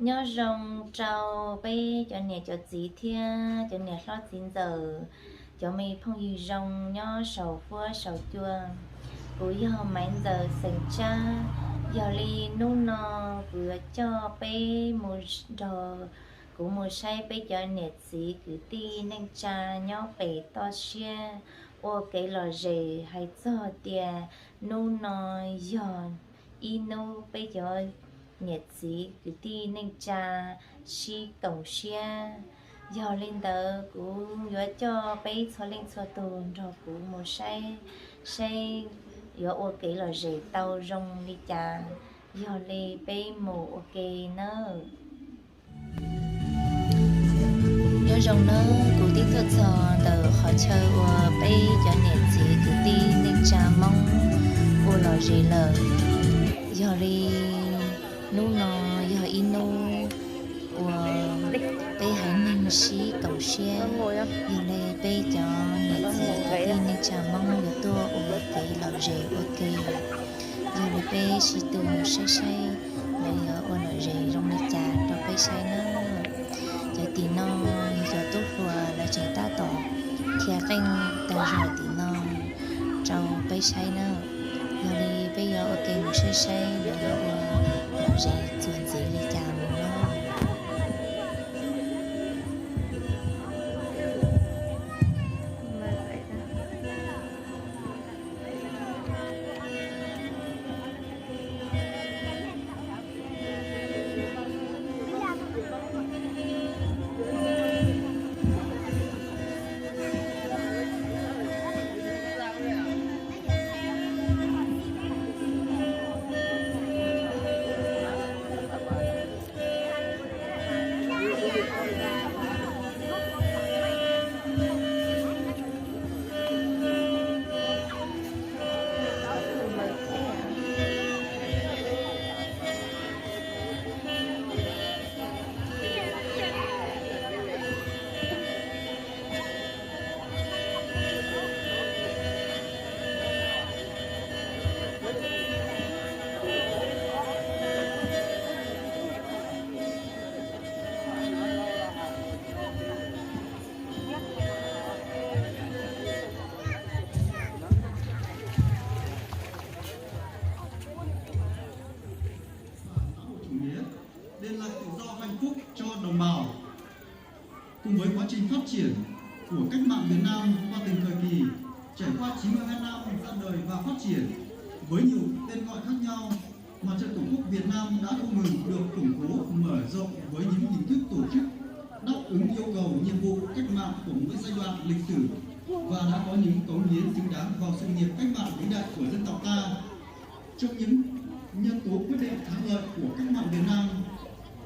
nhớ rong trâu bây cho nè cho gì thiên cho nè lo chín giờ cho mi phong yêu rong nhớ sầu phua sầu chua cúi giờ mấy giờ sành cha giờ li nu nọ vừa cho bây một đồ cũng một say bây giờ nè gì cứ ti nên cha nhớ bể to xe ô cái lò rể hay cho tiền nu nọ giờ inu bây giờ nhiệt gì cứ đi nên cha si tổng xe giờ lên tờ cũng nhớ cho bé cho lên cho tuần rồi cũng một say giờ ok là rể tàu rong đi cha giờ lên bé một ok nữa nhớ rong nữa cũng đi thật giờ tờ họ chơi và bé cho nhiệt gì cứ đi nên cha mong ô là rể lờ giờ lên nu nó giờ inu và bây hãy nên xí tàu xe giờ này bây cho nhà chị đi nên chào mong giờ tôi ở cái lò rể ok giờ này bây xí tàu say bây giờ ở lò rể trong này trà cho bây say nữa giờ tí nó giờ tốt vừa là chúng ta tỏ thia canh ta rồi tí nó trâu bây say nữa giờ này bây giờ ok một say giờ làm gì chuyện gì đi chào nó cùng với quá trình phát triển của cách mạng Việt Nam qua từng thời kỳ trải qua 92 năm ra đời và phát triển với nhiều tên gọi khác nhau, Mặt trận Tổ quốc Việt Nam đã không ngừng được củng cố, mở rộng với những hình thức tổ chức đáp ứng yêu cầu nhiệm vụ cách mạng của mỗi giai đoạn lịch sử và đã có những cống hiến xứng đáng vào sự nghiệp cách mạng vĩ đại của dân tộc ta. Trong những nhân tố quyết định thắng lợi của cách mạng Việt Nam,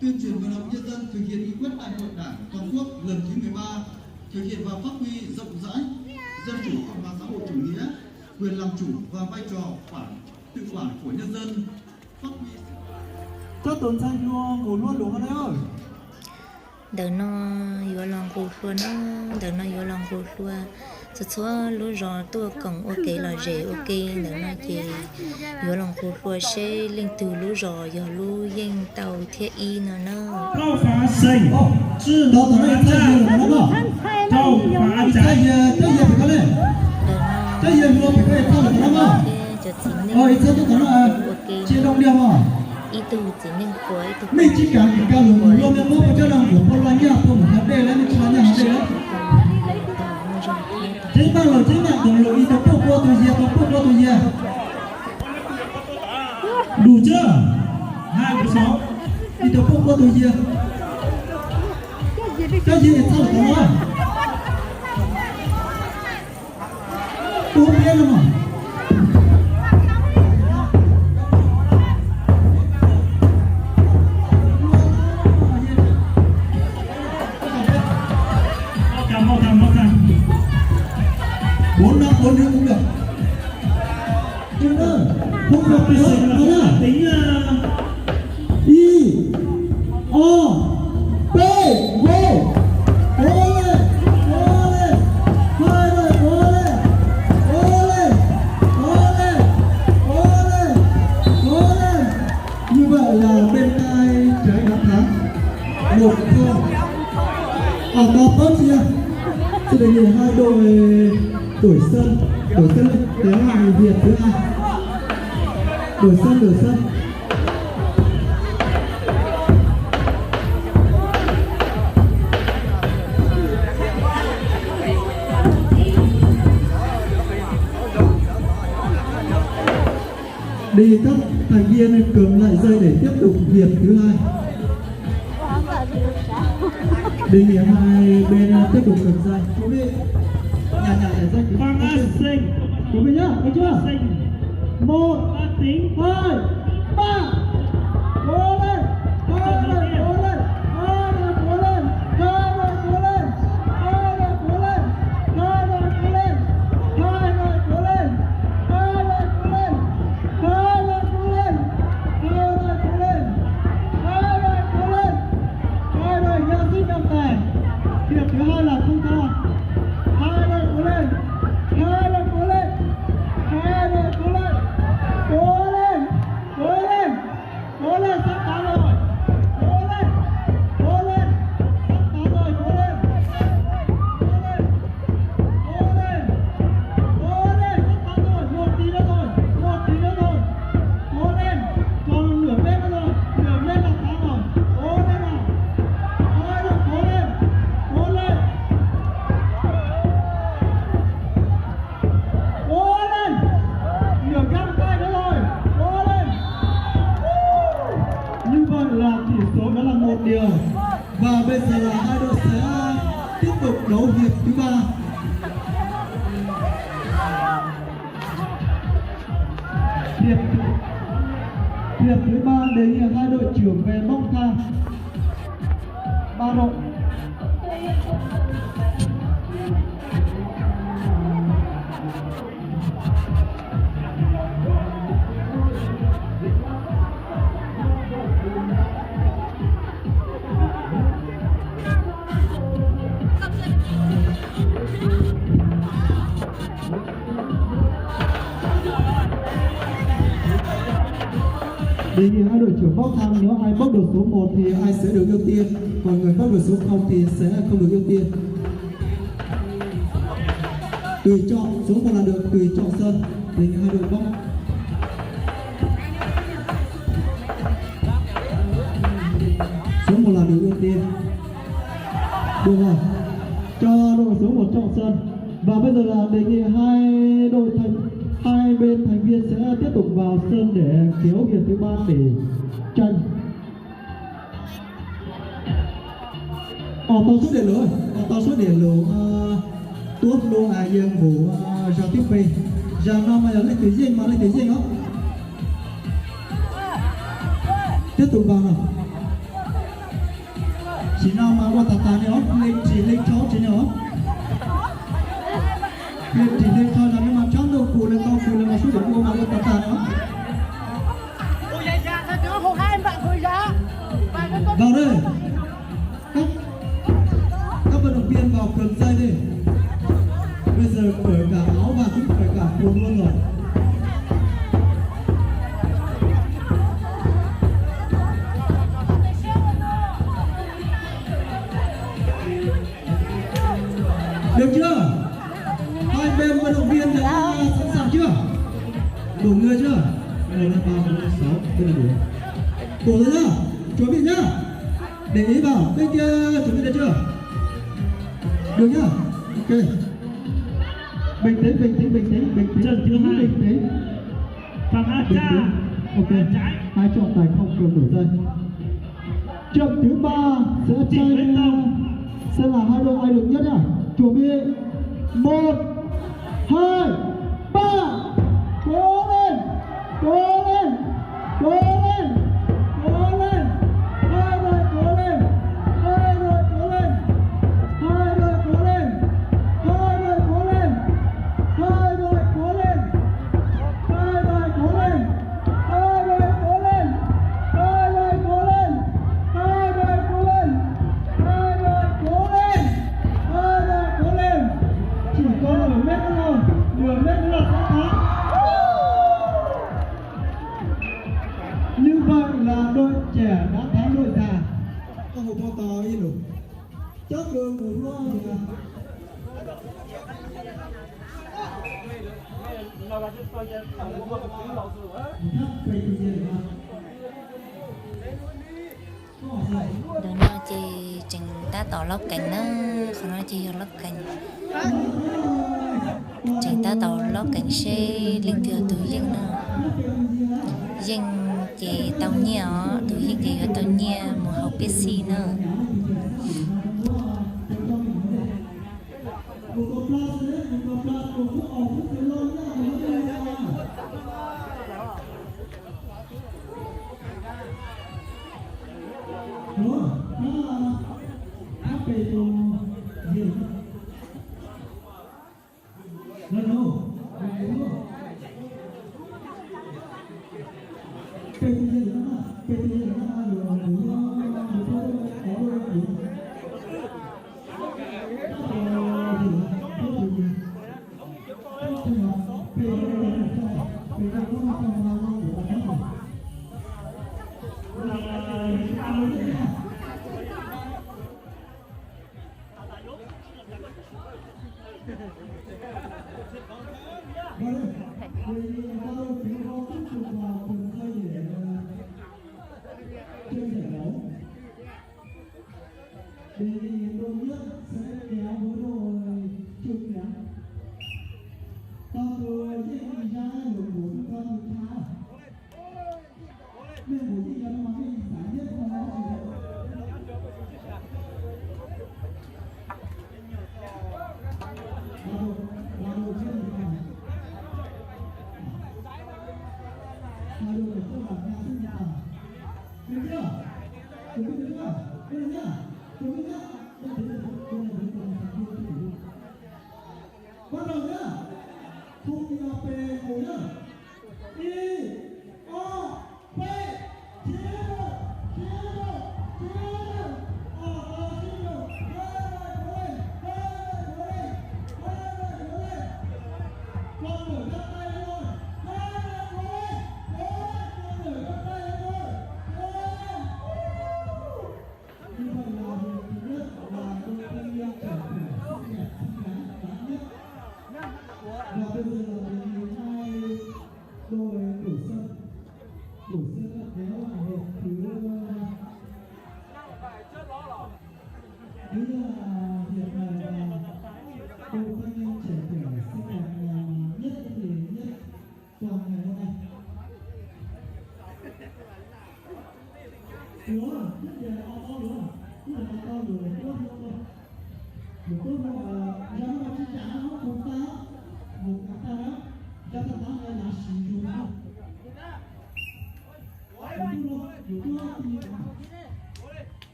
tuyên truyền vận động nhân dân thực hiện nghị quyết đại hội Đảng toàn quốc lần thứ 13, thực hiện và phát huy rộng rãi dân chủ cộng hòa xã hội chủ nghĩa, quyền làm chủ và vai trò tự quản của nhân dân, phát huy cho tuần sang luôn ngủ luôn đúng không ơi? đợt nó vừa lòng cô luôn nó đợt nó vừa lòng cô luôn số lúc rồi tôi cần ok là rẻ ok đợt nó chỉ vừa lòng cô luôn sẽ lên từ lúc rồi giờ lúc dân tàu thiết y nó Cao phá sinh chứ nó tao nói thay nhiều nó đó cao phá trái trái nhiều phải có lên trái nhiều luôn phải có lên tao là nó đó ôi sao tôi tao nói chia đông điều mà ý từ chỉ nên cuối mình chỉ cần cái cao lùng luôn nên mỗi cái nào của con loài nhá tôi một hạt đây lấy mình cho nó nhá đây đấy chính ta là chính là đồng lộ ý tập bốc qua từ giờ tập bốc qua từ giờ đủ chưa 26 đi tập bốc qua từ giờ cái gì sao lại nói tôi không biết đâu mà bốn năm bốn đứa cũng được chưa đó không được nữa đó tính I O P vô cố lên hai rồi cố lên Như vậy là bên tay trái đã thắng 1-0. Có tốt chưa? Xin đề nghị hai đội đổi sân lên kéo hàng Việt thứ hai. Đổi sân. Đi các thành viên cầm lại dây để tiếp tục hiệp thứ hai. Đề nghị hai bên tiếp tục cầm dây. Quý vị nhà để dây. Bằng sinh. Quý vị nhá, thấy chưa? Sinh. 1, Ta tính 2, 3. Cố lên. Hiệp thứ hai là không tha. Hai đội cố lên. Cố lên, sắp thắng rồi. Cố lên, sắp thắng rồi, cố lên, sắp thắng rồi, một tí nữa thôi, cố lên, còn nửa mét nữa rồi, nửa mét là thắng rồi, cố lên nào, hai đội cố lên, nửa găng tay nữa rồi, cố lên. Như vậy là tỷ số đó là 1-1. Và bây giờ là hai đội sẽ tiếp tục đấu hiệp thứ ba. Hiệp thứ ba đề nghị hai đội trưởng về bốc thang. 3 đội. Đề nghị hai đội trưởng bốc thang, nếu ai bốc được số 1 thì ai sẽ được ưu tiên, còn người bốc được số 0 thì sẽ không được ưu tiên. Tùy chọn, số 1 là được, tùy chọn sân. Đề nghị hai đội bốc. Số 1 là được ưu tiên. Được rồi, cho đội số 1 chọn sân. Và bây giờ là đề nghị hai bên thành viên sẽ tiếp tục vào sân để kéo hiệp thứ ba để tranh. Tao số để lỗ tuốt lô dương vụ ra tiếp về ra nó mà lấy cái gì không tiếp tục vào nào chỉ nào mà qua tà này không lên cháu chỉ nào việc chỉ lên thôi là nhưng mà cháu đâu phụ lên mà số điểm mà qua tà nữa vào đây các vận động viên vào cầm dây đi. Bây giờ cởi cả áo và cũng cởi cả quần luôn rồi. Được chưa? Hai bên vận động viên đã sẵn sàng chưa? Đủ người chưa? 1, 2, 3, 4, 5, 6, đây là đủ. Cổ rồi nhá, chuẩn bị nhá. Để ý vào, bên kia chuẩn bị được chưa? Được nhá, ok. Bình tĩnh. Trận thứ hai. Bình tĩnh. Thằng Acha. Ok. Hai trọng tài không cần đổi dây. Trận thứ ba sẽ chơi sẽ là hai đội ai được nhất nhá. Chuẩn bị 1, 2, 3. Cố lên. Hai đội cố lên. Chỉ có nửa mét nữa là sẽ thắng. Như vậy là đội trẻ đã thắng đội già. Có một bao to yên đủ. Chốt đường của luôn. Đứa nó chỉ chừng ta tỏ lóc cảnh nó không nói chỉ lóc cảnh chừng ta tỏ lóc cảnh xe linh thừa túi riêng nó riêng chỉ tàu nhỏ túi riêng chỉ tàu nhẹ một học biết xí nữa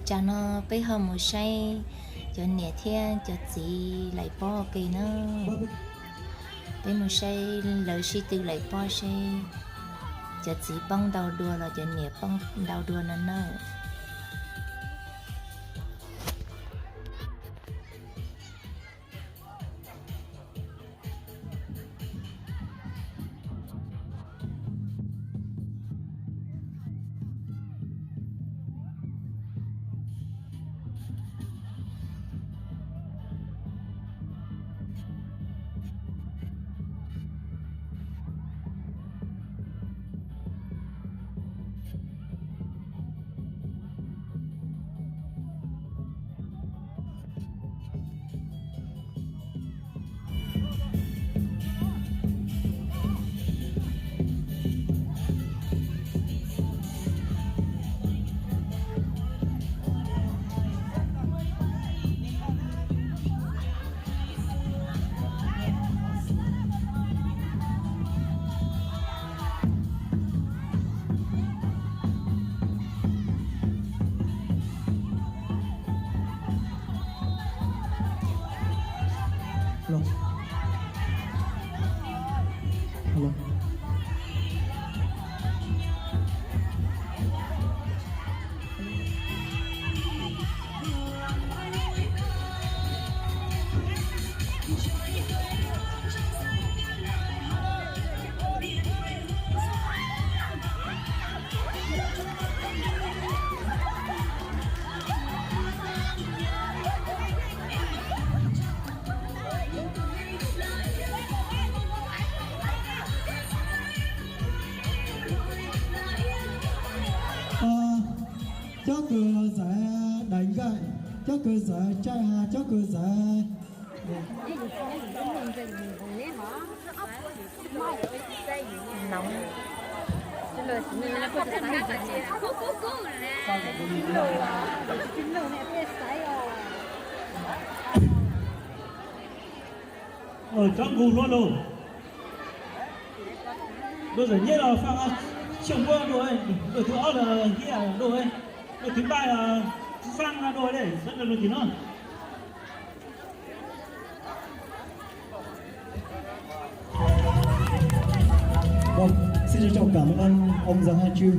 cho nó bây hôm một say cho nhẹ thiên cho chị lại bỏ cái nó bây một say lời suy tư lại bỏ say cho chị băng đầu đua là cho nhẹ băng đầu đua nó Hello. Hello. Cho cửa sẽ đánh gậy, cho cửa sẽ chạy hà, cho cửa sẽ nóng ở trong vùng luôn rồi. Bây giờ nhất là pha chồng qua rồi, đội thứ hai là kia rồi, đội thứ ba là sang ra rồi đấy, rất là nổi tiếng hơn. Vâng, xin trân trọng cảm ơn ông Giang Hai Chiu.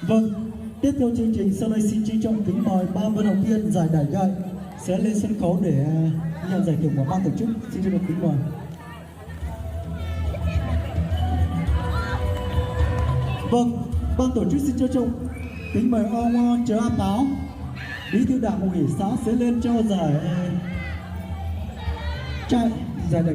Vâng, tiếp theo chương trình sau đây xin trân trọng kính mời ba vận động viên giải đẩy gậy sẽ lên sân khấu để nhận giải thưởng của ban tổ chức. Xin trân trọng kính mời. Vâng, ban tổ chức xin trân trọng kính mời ông Trớ A Páo, bí thư đảng ủy xã sẽ lên trao giải chạy giải đẩy